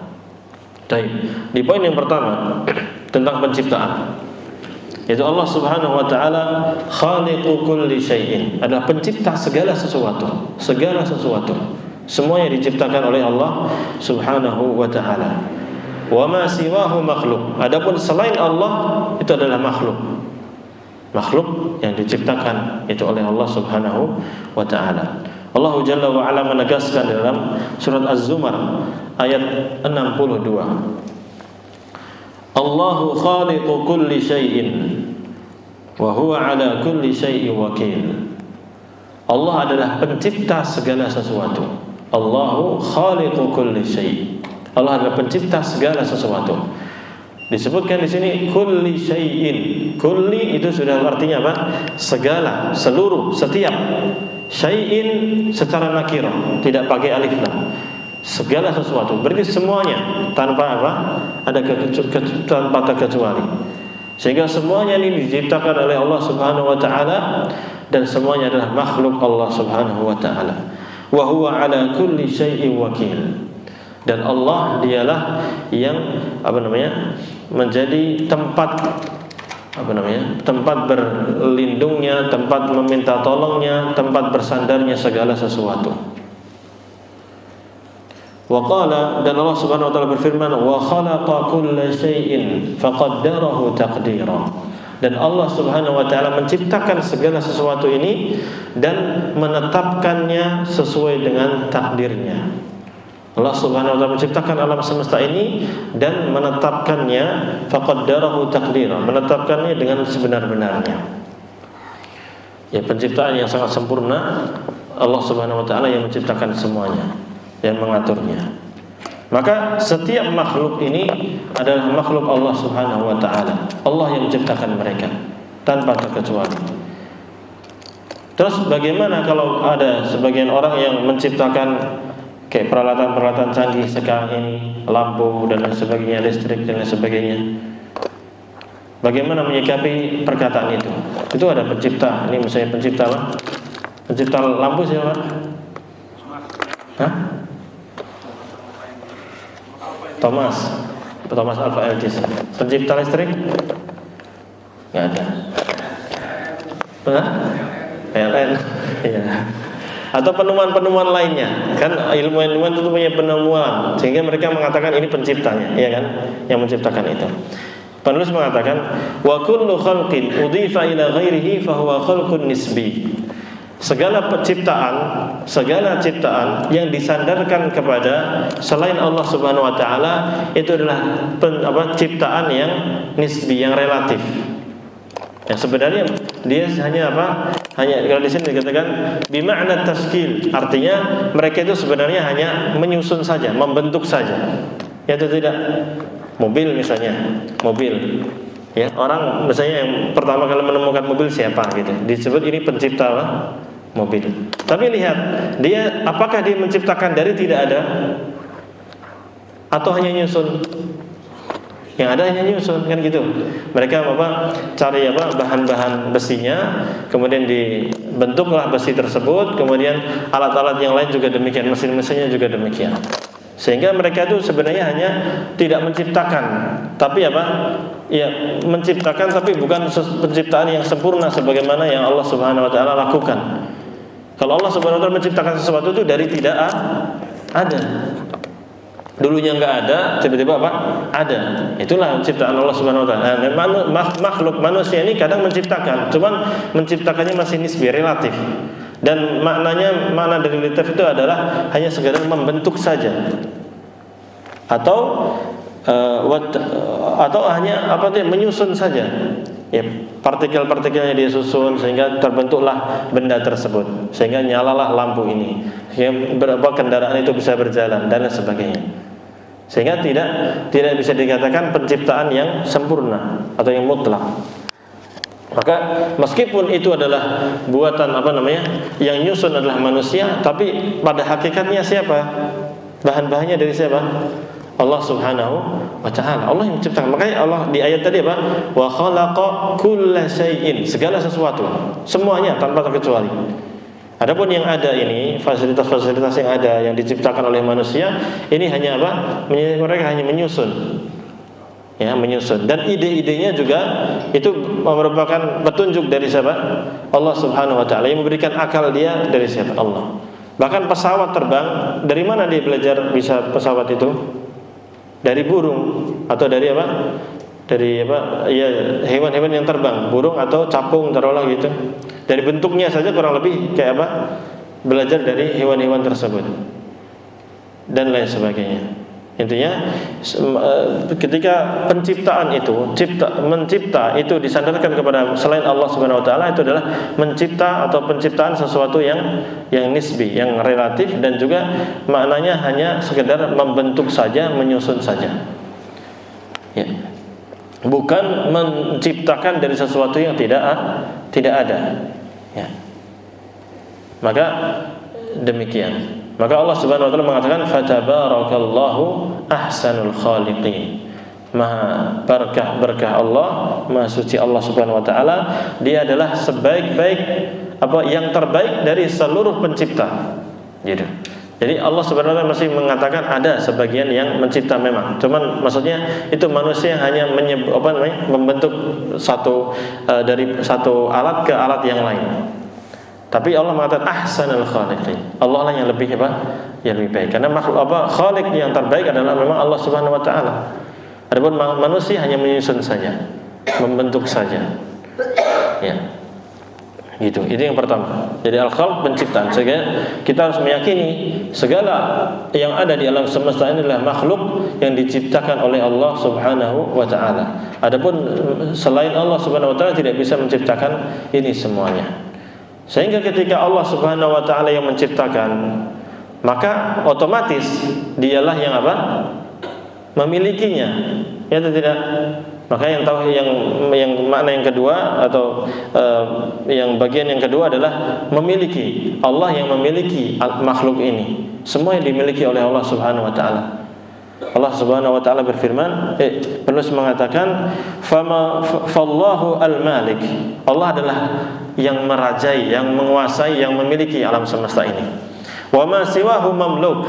Baik. Di poin yang pertama tentang penciptaan, yaitu Allah Subhanahu wa ta'ala khaliqu kulli syai'in, adalah pencipta segala sesuatu. Segala sesuatu semuanya diciptakan oleh Allah Subhanahu wa ta'ala. Wa ma siwahu makhluk. Adapun selain Allah itu adalah makhluk. Makhluk yang diciptakan itu oleh Allah Subhanahu wa ta'ala. Allah Jalla wa ala menegaskan dalam surat Az-Zumar ayat 62. Allahu khaliqu kulli syai'in wa huwa ala kulli syai'in wakil. Allah adalah pencipta segala sesuatu. Allahu khaliqu kulli syai'. Allah adalah pencipta segala sesuatu. Disebutkan di sini kulli syai'in. Kulli itu sudah artinya apa? Segala, seluruh, setiap. Syai'in secara nakirah, tidak pakai alif lam. Segala sesuatu, berarti semuanya tanpa apa? Tanpa terkecuali. Sehingga semuanya ini diciptakan oleh Allah Subhanahu wa ta'ala, dan semuanya adalah makhluk Allah Subhanahu wa ta'ala. Wa huwa ala kulli syai'in wakil. Dan Allah dialah yang menjadi tempat tempat berlindungnya, tempat meminta tolongnya, tempat bersandarnya segala sesuatu. Wa qala, dan Allah Subhanahu wa ta'ala berfirman, wa khalaqa kulla syai'in faqaddarahu taqdira. Dan Allah Subhanahu wa ta'ala menciptakan segala sesuatu ini dan menetapkannya sesuai dengan takdirnya. Allah Subhanahu wa ta'ala menciptakan alam semesta ini dan menetapkannya faqaddarahu taqdira, menetapkannya dengan sebenar-benarnya. Ya, penciptaan yang sangat sempurna Allah Subhanahu wa ta'ala yang menciptakan semuanya, yang mengaturnya. Maka setiap makhluk ini adalah makhluk Allah Subhanahu wa ta'ala. Allah yang menciptakan mereka tanpa terkecuali. Terus bagaimana kalau ada sebagian orang yang menciptakan kayak peralatan-peralatan canggih sekarang ini, lampu dan lain sebagainya, listrik dan lain sebagainya? Bagaimana menyikapi perkataan itu? Itu ada pencipta. Ini misalnya pencipta apa? Pencipta lampu siapa? Hah? Thomas Alva Edison. Pencipta listrik? Nggak ada. PLN. Iya. Atau penemuan-penemuan lainnya. Kan ilmuwan itu punya penemuan, sehingga mereka mengatakan ini penciptanya, iya kan? Yang menciptakan itu. Penulis mengatakan, wa kullu khalqin udhifa ila ghairihi fa huwa khalqun nisbi. Segala ciptaan yang disandarkan kepada selain Allah Subhanahu wa ta'ala itu adalah ciptaan yang nisbi, yang relatif. Yang sebenarnya dia hanya apa? Hanya kalau di sini dikatakan bima'na tashkil, artinya mereka itu sebenarnya hanya menyusun saja, membentuk saja. Ya atau tidak? Mobil misalnya, mobil. Ya, orang misalnya yang pertama kali menemukan mobil siapa gitu. Disebut ini pencipta apa? Mobil. Tapi lihat, dia apakah dia menciptakan dari tidak ada? Atau hanya nyusun? Yang ada hanya nyusun, kan gitu. Mereka cari bahan-bahan besinya, kemudian dibentuklah besi tersebut, kemudian alat-alat yang lain juga demikian, mesin-mesinnya juga demikian. Sehingga mereka itu sebenarnya hanya tidak menciptakan, tapi ya menciptakan tapi bukan penciptaan yang sempurna sebagaimana yang Allah Subhanahu wa taala lakukan. Kalau Allah Subhanahu wa taala menciptakan sesuatu itu dari tidak ada. Dulunya enggak ada, tiba-tiba ada. Itulah ciptaan Allah Subhanahu wa taala. Makhluk manusia ini kadang menciptakan, cuman menciptakannya masih nisbi, relatif. Dan makna dari relatif itu adalah hanya sekedar membentuk saja. Atau hanya menyusun saja. Ya, partikel-partikelnya dia susun sehingga terbentuklah benda tersebut, sehingga nyalalah lampu ini, sehingga kendaraan itu bisa berjalan dan lain sebagainya. Sehingga tidak bisa dikatakan penciptaan yang sempurna atau yang mutlak. Maka meskipun itu adalah buatan yang nyusun adalah manusia, tapi pada hakikatnya siapa? Bahan-bahannya dari siapa? Allah Subhanahu wa taala. Allah yang menciptakan. Makanya Allah di ayat tadi wa khalaqa kulla syai'in, segala sesuatu, semuanya tanpa terkecuali. Adapun yang ada ini, fasilitas-fasilitas yang ada yang diciptakan oleh manusia, ini hanya mereka hanya menyusun. Ya, menyusun. Dan ide-idenya juga itu merupakan petunjuk dari siapa? Allah Subhanahu wa taala. Yang memberikan akal dia dari siapa? Allah. Bahkan pesawat terbang, dari mana dia belajar bisa pesawat itu? Dari burung atau dari apa? Dari ya hewan-hewan yang terbang, burung atau capung taruhlah gitu. Dari bentuknya saja kurang lebih kayak belajar dari hewan-hewan tersebut dan lain sebagainya. Intinya ketika penciptaan itu mencipta itu disandarkan kepada selain Allah Subhanahu wa taala, itu adalah mencipta atau penciptaan sesuatu yang nisbi, yang relatif, dan juga maknanya hanya sekedar membentuk saja, menyusun saja. Ya. Bukan menciptakan dari sesuatu yang tidak ada. Ya. Maka demikian. Maka Allah Subhanahu wa taala mengatakan fatabarakallahu ahsanul khaliqin. Maha berkah Allah, maha suci Allah Subhanahu wa taala, dia adalah sebaik-baik yang terbaik dari seluruh pencipta. Gitu. Jadi Allah Subhanahu wa taala masih mengatakan ada sebagian yang mencipta memang. Cuman maksudnya itu manusia hanya membentuk dari satu alat ke alat yang lain. Tapi Allah mengatakan ahsanul khaliqin. Allah lah yang lebih yang lebih baik. Karena makhluk khaliq yang terbaik adalah memang Allah Subhanahu wa taala. Adapun manusia hanya menyusun saja, membentuk saja. Ya. Gitu. Itu yang pertama. Jadi al-khalq, penciptaan. Sehingga kita harus meyakini segala yang ada di alam semesta ini adalah makhluk yang diciptakan oleh Allah Subhanahu wa taala. Adapun selain Allah Subhanahu wa taala tidak bisa menciptakan ini semuanya. Sehingga ketika Allah Subhanahu wa taala yang menciptakan, maka otomatis dialah yang memilikinya. Ya atau tidak? Maka yang tahu yang makna yang kedua atau yang bagian yang kedua adalah memiliki. Allah yang memiliki makhluk ini. Semua yang dimiliki oleh Allah Subhanahu wa taala. Allah Subhanahu wa taala berfirman, penulis mengatakan fallahu al-malik. Allah adalah yang merajai, yang menguasai, yang memiliki alam semesta ini. Wa ma siwahu mamluk.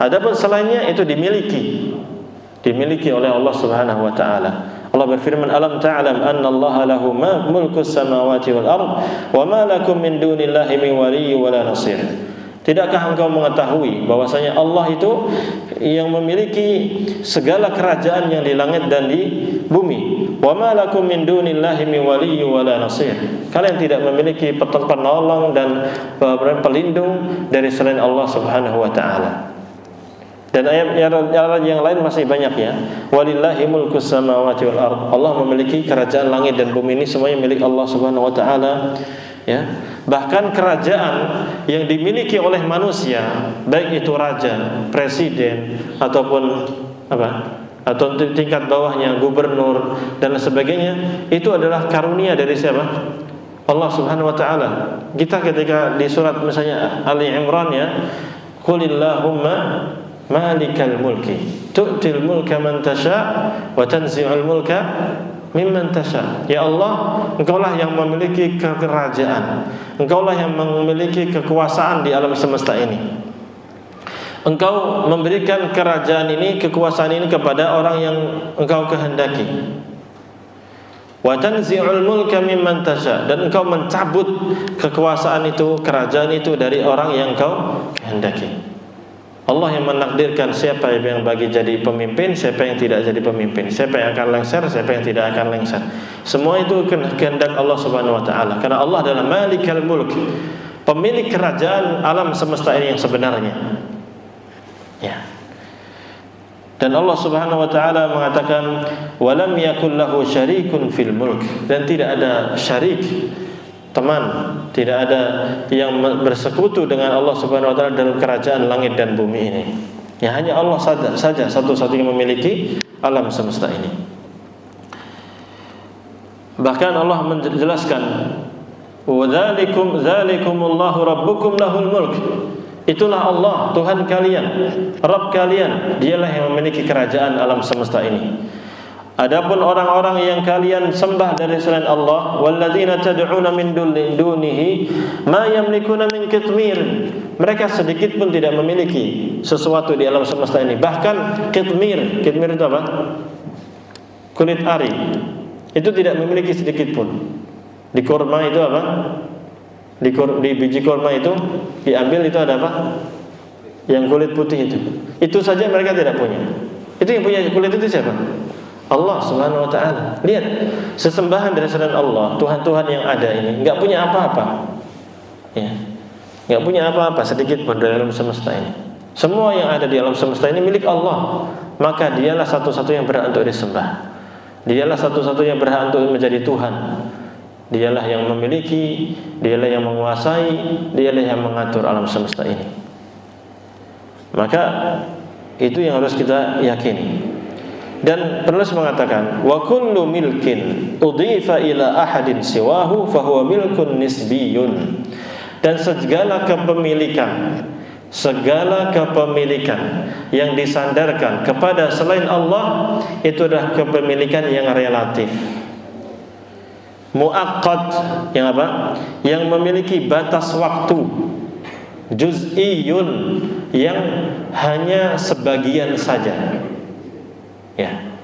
Adapun selainnya itu dimiliki oleh Allah Subhanahu wa taala. Allah berfirman, alam ta'lam anna Allah lahu mulku samawati wal ard wa ma lakum min dunillahi min waliyyin wala nasir. Tidakkah engkau mengetahui bahwasanya Allah itu yang memiliki segala kerajaan yang di langit dan di bumi. Wa ma lakum min dunillahi min waliyyin wala nasir. Kalian tidak memiliki penolong dan pelindung dari selain Allah Subhanahu wa taala. Dan ayat yang lain masih banyak ya. Walillahi mulkus samawati wal ard. Allah memiliki kerajaan langit dan bumi, ini semuanya milik Allah Subhanahu wa taala. Ya. Bahkan kerajaan yang dimiliki oleh manusia, baik itu raja, presiden ataupun atau tingkat bawahnya gubernur dan sebagainya, itu adalah karunia dari siapa? Allah Subhanahu wa taala. Kita ketika di surat misalnya Ali Imran ya, qulillahumma malikal mulki tu'til mulka man tasha wa tanzi'ul mulka mimman tasha. Ya Allah, Engkaulah yang memiliki kerajaan, Engkaulah yang memiliki kekuasaan di alam semesta ini. Engkau memberikan kerajaan ini, kekuasaan ini kepada orang yang Engkau kehendaki. Wa tanzi'ul mulka mimman tasha, dan Engkau mencabut kekuasaan itu, kerajaan itu dari orang yang Engkau kehendaki. Allah yang menakdirkan siapa yang bagi jadi pemimpin, siapa yang tidak jadi pemimpin, siapa yang akan lengser, siapa yang tidak akan lengser. Semua itu kehendak Allah Subhanahu wa taala. Karena Allah adalah Malikal Mulk, pemilik kerajaan alam semesta ini yang sebenarnya. Ya. Dan Allah Subhanahu wa taala mengatakan walam yakul lahu syarikun fil mulk, dan tidak ada syarik, teman, tidak ada yang bersekutu dengan Allah Subhanahu wa taala dalam kerajaan langit dan bumi ini. Ya, hanya Allah saja satu-satunya memiliki alam semesta ini. Bahkan Allah menjelaskan dzalikumullahu rabbukum lahul mulk. Itulah Allah, Tuhan kalian, Rabb kalian, dialah yang memiliki kerajaan alam semesta ini. Adapun orang-orang yang kalian sembah dari selain Allah, walladzina tad'una min dunihi ma yamlikuna min qitmir. Mereka sedikit pun tidak memiliki sesuatu di alam semesta ini. Bahkan qitmir itu apa? Kulit ari. Itu tidak memiliki sedikit pun. Di kurma itu apa? Di biji kurma itu diambil, itu ada apa? Yang kulit putih itu. Itu saja mereka tidak punya. Itu yang punya kulit itu siapa? Allah Subhanahu wa taala. Lihat, sesembahan dari selain Allah, Tuhan-Tuhan yang ada ini enggak punya apa-apa. Ya. Enggak punya apa-apa sedikit pun dari alam semesta ini. Semua yang ada di alam semesta ini milik Allah. Maka dialah satu-satunya yang berhak untuk disembah. Dialah satu-satunya yang berhak untuk menjadi Tuhan. Dialah yang memiliki, dialah yang menguasai, dialah yang mengatur alam semesta ini. Maka itu yang harus kita yakini. Dan penulis mengatakan wa kullu milkin udhifa ila ahadin siwahu fahuwa milkun nisbiyun. Dan segala kepemilikan yang disandarkan kepada selain Allah itu adalah kepemilikan yang relatif. Muaqqat, yang apa? Yang memiliki batas waktu. Juz'iyun, yang hanya sebagian saja. Ya.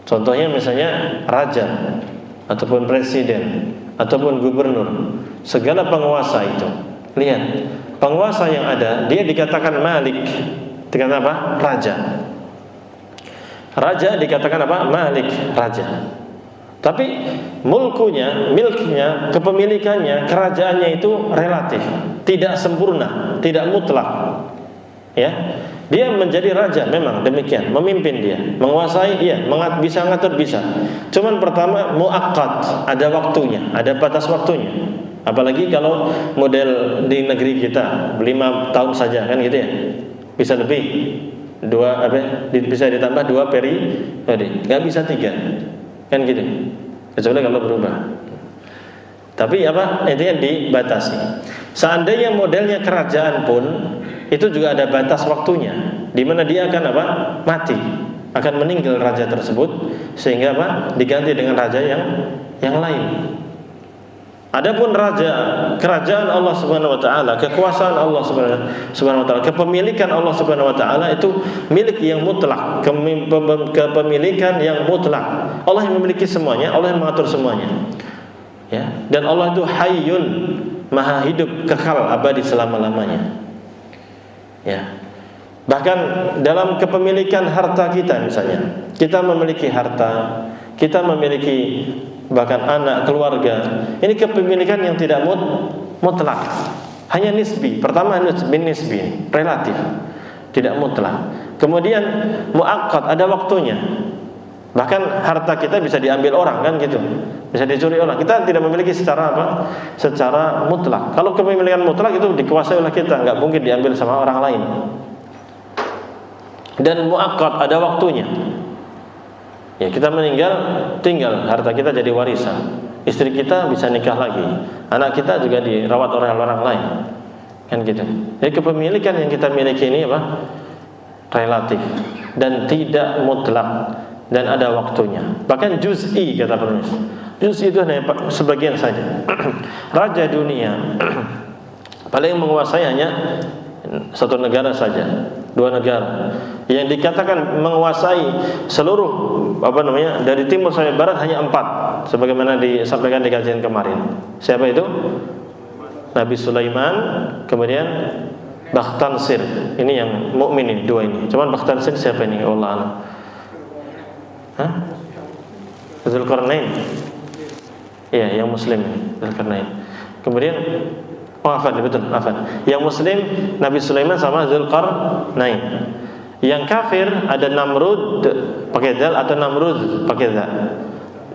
Contohnya misalnya raja ataupun presiden ataupun gubernur, segala penguasa itu. Lihat, penguasa yang ada, dia dikatakan malik. Dikatakan apa? Raja. Raja dikatakan apa? Malik, raja. Tapi milknya, kepemilikannya, kerajaannya itu relatif, tidak sempurna, tidak mutlak. Ya, dia menjadi raja memang demikian, memimpin dia, menguasai, iya, bisa ngatur bisa. Cuman pertama muaqqat, ada waktunya, ada batas waktunya. Apalagi kalau model di negeri kita 5 tahun saja kan gitu ya, bisa lebih bisa ditambah 2 periode, nggak bisa 3. Kan gitu, kecuali kalau berubah. Tapi apa? Intinya dibatasi. Seandainya modelnya kerajaan pun, itu juga ada batas waktunya, di mana dia akan apa? Mati, akan meninggal raja tersebut, sehingga apa? Diganti dengan raja yang lain. Adapun kerajaan Allah Subhanahu wa taala, kekuasaan Allah Subhanahu wa taala, kepemilikan Allah Subhanahu wa taala itu milik yang mutlak, kepemilikan yang mutlak. Allah yang memiliki semuanya, Allah yang mengatur semuanya. Ya, dan Allah itu hayyun, maha hidup, kekal, abadi selama-lamanya. Ya. Bahkan dalam kepemilikan harta kita misalnya, kita memiliki harta, kita memiliki bahkan anak, keluarga. Ini kepemilikan yang tidak mutlak, hanya nisbi. Pertama nisbi, relatif, tidak mutlak. Kemudian muaqqat, ada waktunya. Bahkan harta kita bisa diambil orang kan gitu, bisa dicuri orang. Kita tidak memiliki secara apa? Secara mutlak. Kalau kepemilikan mutlak itu dikuasai oleh kita, nggak mungkin diambil sama orang lain. Dan muaqqat, ada waktunya. Ya, kita meninggal, tinggal harta kita jadi warisan. Istri kita bisa nikah lagi, anak kita juga dirawat oleh orang lain, kan gitu. Jadi kepemilikan yang kita miliki ini apa? Relatif dan tidak mutlak. Dan ada waktunya. Bahkan juz'i kata penulis. Juz'i itu hanya sebagian saja. Raja dunia paling menguasai hanya satu negara saja, 2 negara. Yang dikatakan menguasai seluruh dari timur sampai barat hanya 4, sebagaimana disampaikan di kajian kemarin. Siapa itu? Nabi Sulaiman, kemudian Bakhtansir. Ini yang mukmin ini, 2 ini. Cuman Bakhtansir siapa ini? Allah a'lam. Dzulqarnain. Iya, yang muslim Dzulqarnain. Kemudian betul. Yang muslim Nabi Sulaiman sama Dzulqarnain. Yang kafir ada Namrud pakai dal atau Namrud pakai za.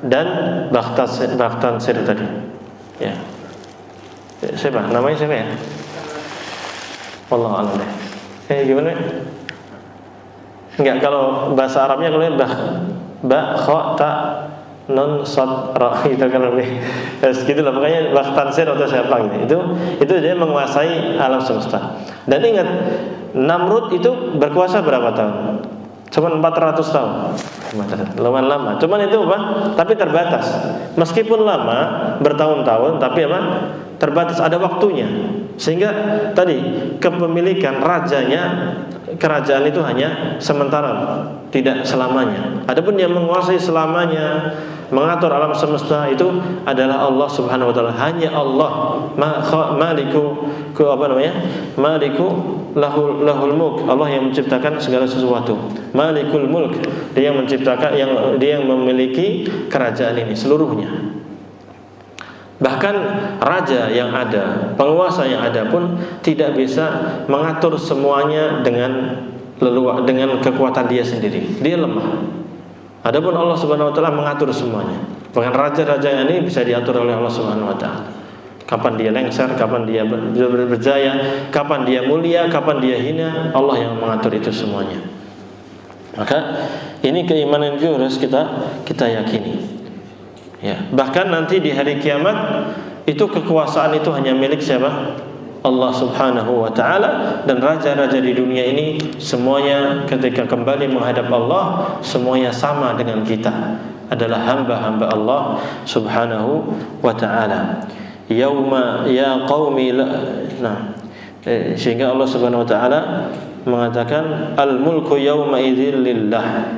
Dan Bakhtansir tadi. Ya. Siapa? Namanya siapa ya? Wallahu a'lam. Gimana? Enggak, kalau bahasa Arabnya kalau ba kha ta nun sad ra itu kan lebih gitu lah, makanya Bakhtansir atau siapa gitu. Itu dia menguasai alam semesta. Dan ingat, Namrud itu berkuasa berapa tahun? Cuma 400 tahun. Lumayan lama. Cuman itu apa? Tapi terbatas. Meskipun lama, bertahun-tahun, tapi apa? Terbatas, ada waktunya. Sehingga tadi kepemilikan kerajaan itu hanya sementara, tidak selamanya. Adapun yang menguasai selamanya, mengatur alam semesta itu adalah Allah Subhanahu wa taala. Hanya Allah Maliku lahul mulk. Allah yang menciptakan segala sesuatu. Malikul mulk, dia yang menciptakan, dia yang memiliki kerajaan ini seluruhnya. Bahkan raja yang ada, penguasa yang ada pun tidak bisa mengatur semuanya dengan kekuatan dia sendiri. Dia lemah. Adapun Allah Subhanahu wa taala mengatur semuanya. Bahkan raja-raja ini bisa diatur oleh Allah Subhanahu wa taala. Kapan dia lengser, kapan dia berjaya, kapan dia mulia, kapan dia hina, Allah yang mengatur itu semuanya. Maka ini keimanan itu harus kita yakini. Ya, bahkan nanti di hari kiamat itu kekuasaan itu hanya milik siapa? Allah Subhanahu wa taala. Dan raja-raja di dunia ini semuanya ketika kembali menghadap Allah, semuanya sama dengan kita, adalah hamba-hamba Allah Subhanahu wa taala. Yauma ya qaumi sehingga Allah Subhanahu wa taala mengatakan al-mulku yauma idzil lillah.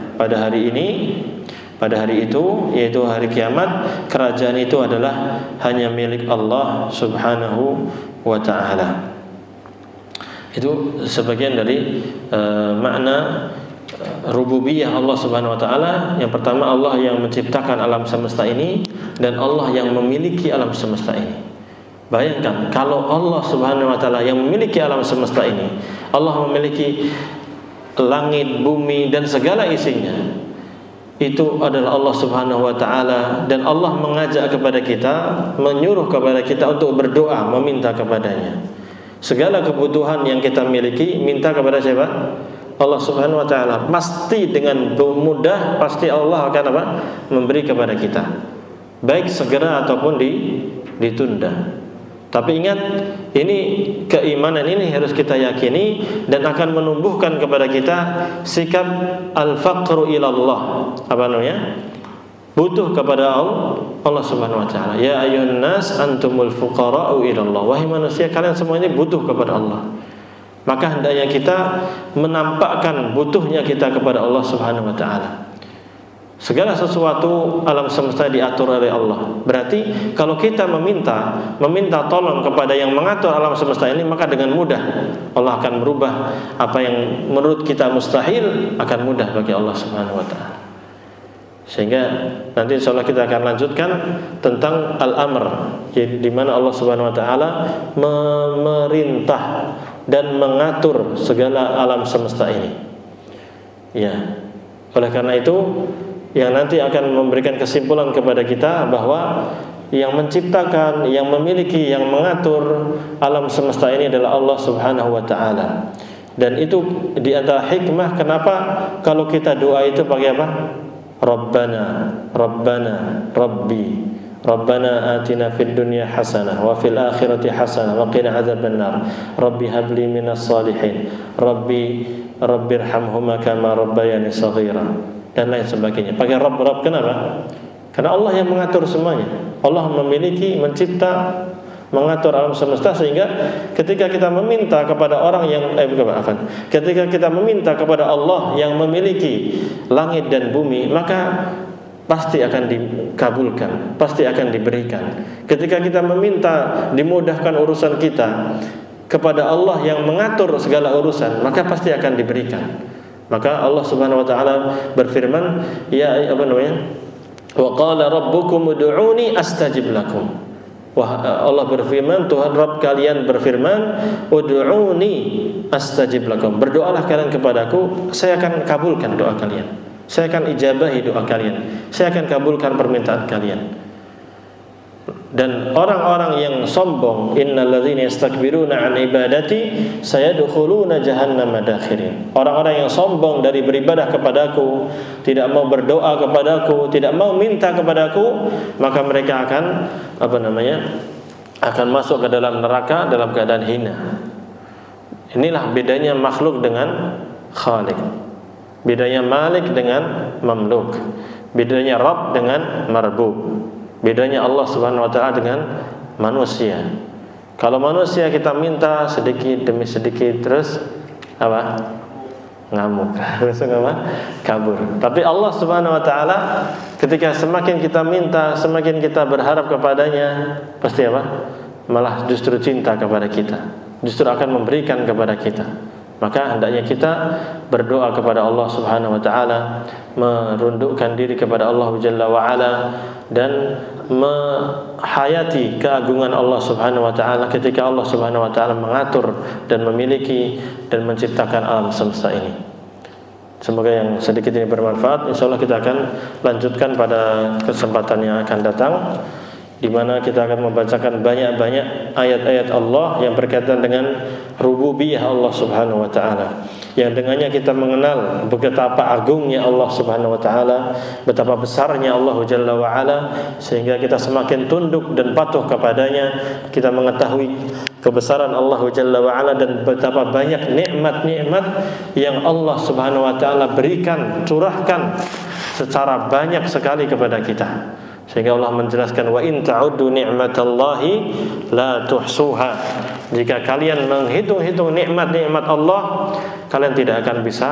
Pada hari itu, yaitu hari kiamat, kerajaan itu adalah hanya milik Allah Subhanahu wa ta'ala. Itu sebagian dari makna rububiyah Allah Subhanahu wa ta'ala. Yang pertama, Allah yang menciptakan alam semesta ini, dan Allah yang memiliki alam semesta ini. Bayangkan kalau Allah Subhanahu wa ta'ala yang memiliki alam semesta ini, Allah memiliki langit, bumi, dan segala isinya, itu adalah Allah Subhanahu wa ta'ala. Dan Allah mengajak kepada kita, menyuruh kepada kita untuk berdoa, meminta kepadanya. Segala kebutuhan yang kita miliki, minta kepada siapa? Allah Subhanahu wa ta'ala. Pasti dengan mudah, pasti Allah akan memberi kepada kita, baik segera ataupun ditunda. Tapi ingat, ini keimanan ini harus kita yakini dan akan menumbuhkan kepada kita sikap al-faqru ilallah. Apa namanya? Butuh kepada Allah Subhanahu wa taala. Ya ayyuhan nas antumul fuqara'u ilallah. Wahai manusia, kalian semua ini butuh kepada Allah. Maka hendaknya kita menampakkan butuhnya kita kepada Allah Subhanahu wa taala. Segala sesuatu alam semesta diatur oleh Allah. Berarti kalau kita meminta tolong kepada yang mengatur alam semesta ini, maka dengan mudah Allah akan merubah apa yang menurut kita mustahil, akan mudah bagi Allah Subhanahu wa taala. Sehingga nanti insyaallah kita akan lanjutkan tentang al-amr, di mana Allah Subhanahu wa taala memerintah dan mengatur segala alam semesta ini. Ya. Oleh karena itu, yang nanti akan memberikan kesimpulan kepada kita bahwa yang menciptakan, yang memiliki, yang mengatur alam semesta ini adalah Allah Subhanahu wa taala. Dan itu di antara hikmah kenapa kalau kita doa itu pakai apa? Rabbana, Rabbana, Rabbi, Rabbana atina fid dunya hasanah wa fil akhirati hasanah wa qina adzabannar. Rabbi habli minas salihin. Rabbirhamhuma kama rabbayani shaghira. Dan lain sebagainya. Pakai Rabb, kenapa? Karena Allah yang mengatur semuanya. Allah memiliki, mencipta, mengatur alam semesta, sehingga ketika kita meminta kepada orang yang ketika kita meminta kepada Allah yang memiliki langit dan bumi, maka pasti akan dikabulkan, pasti akan diberikan. Ketika kita meminta dimudahkan urusan kita kepada Allah yang mengatur segala urusan, maka pasti akan diberikan. Maka Allah Subhanahu wa taala berfirman, wa qala rabbukum ud'uni astajib lakum. Wah, Allah berfirman, Tuhan Rabb kalian berfirman, ud'uni astajib lakum. Berdoalah kalian kepadaku, saya akan kabulkan doa kalian. Saya akan ijabahi doa kalian. Saya akan kabulkan permintaan kalian. Dan orang-orang yang sombong, innal ladzina yastakbiruna an ibadati sayadkhuluna jahannama dakhirin. Orang-orang yang sombong dari beribadah kepadaku, tidak mau berdoa kepadaku, tidak mau minta kepadaku, maka mereka akan akan masuk ke dalam neraka dalam keadaan hina. Inilah bedanya makhluk dengan Khalik. Bedanya Malik dengan Mamluk. Bedanya Rabb dengan Marbub. Bedanya Allah Subhanahu wa taala dengan manusia. Kalau manusia kita minta sedikit demi sedikit, terus ngamuk, terus kabur. Tapi Allah Subhanahu wa taala ketika semakin kita minta, semakin kita berharap kepadanya, pasti malah justru cinta kepada kita, justru akan memberikan kepada kita. Maka hendaknya kita berdoa kepada Allah Subhanahu wa taala, merundukkan diri kepada Allah Jalla wa ala, dan menghayati keagungan Allah Subhanahu wa taala ketika Allah Subhanahu wa taala mengatur dan memiliki dan menciptakan alam semesta ini. Semoga yang sedikit ini bermanfaat. Insyaallah kita akan lanjutkan pada kesempatan yang akan datang, di mana kita akan membacakan banyak-banyak ayat-ayat Allah yang berkaitan dengan rububiyah Allah Subhanahu wa taala, yang dengannya kita mengenal betapa agungnya Allah Subhanahu wa taala, betapa besarnya Allah Jalla wa ala, sehingga kita semakin tunduk dan patuh kepadanya. Kita mengetahui kebesaran Allah Jalla wa ala dan betapa banyak nikmat-nikmat yang Allah Subhanahu wa taala berikan, curahkan secara banyak sekali kepada kita. Sehingga Allah menjelaskan, wa in ta'uddu ni'matallahi la tuhsuha. Jika kalian menghitung-hitung nikmat-nikmat Allah, kalian tidak akan bisa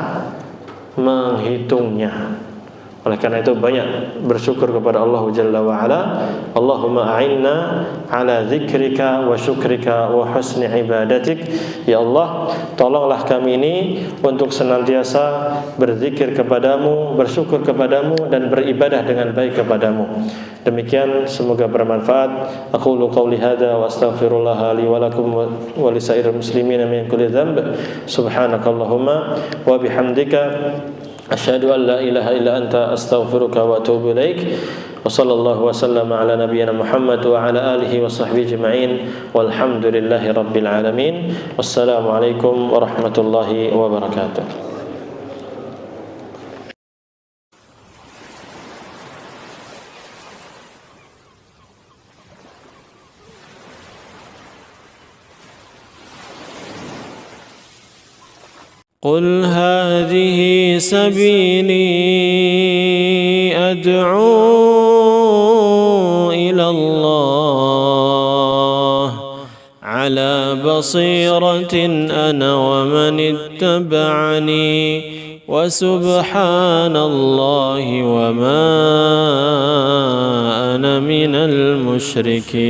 menghitungnya. Oleh karena itu banyak bersyukur kepada Allah Jalla wa ala. Allahumma a'inna ala dzikrika wa syukrika wa husni ibadatik. Ya Allah, tolonglah kami ini untuk senantiasa berzikir kepadamu, bersyukur kepadamu, dan beribadah dengan baik kepadamu. Demikian, semoga bermanfaat. Aqulu qawli hadza wa astaghfirullah li wa lakum wa lisairil muslimin min kulli dhanb. Subhanakallahumma wa bihamdika asyhadu an la ilaha illa anta astaghfiruka wa atubu ilaik. Wa sallallahu wa sallama ala nabiyyina Muhammad wa ala alihi wa sahbihi ajma'in. Walhamdulillahi rabbil alamin. Wassalamu alaikum warahmatullahi wabarakatuh. قل هذه سبيلي أدعو إلى الله على بصيرة أنا ومن اتبعني وسبحان الله وما أنا من المشركين.